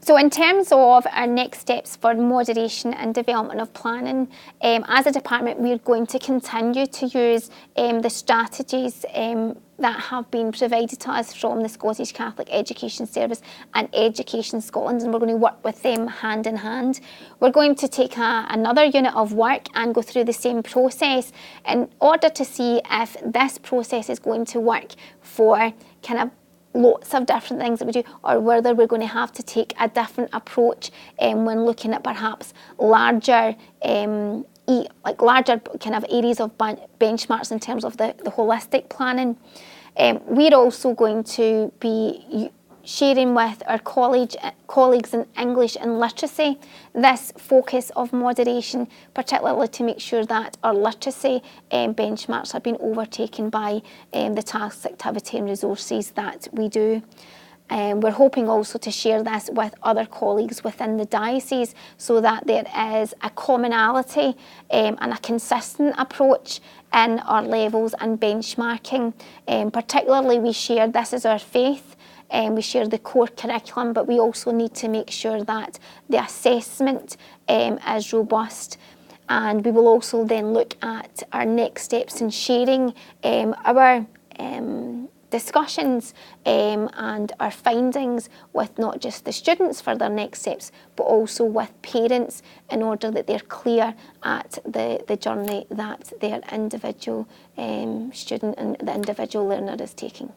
So in terms of our next steps for moderation and development of planning, as a department we're going to continue to use the strategies that have been provided to us from the Scottish Catholic Education Service and Education Scotland, and we're going to work with them hand in hand. We're going to take another unit of work and go through the same process in order to see if this process is going to work for kind of lots of different things that we do, or whether we're going to have to take a different approach when looking at perhaps larger larger kind of areas of benchmarks in terms of the holistic planning. We're also going to be sharing with our colleagues in English and literacy this focus of moderation, particularly to make sure that our literacy benchmarks are being overtaken by the tasks, activity and resources that we do. We're hoping also to share this with other colleagues within the diocese so that there is a commonality and a consistent approach in our levels and benchmarking. Particularly we share this is our faith. We share the core curriculum, but we also need to make sure that the assessment is robust. And we will also then look at our next steps in sharing our discussions and our findings with not just the students for their next steps, but also with parents in order that they're clear at the journey that their individual student and the individual learner is taking.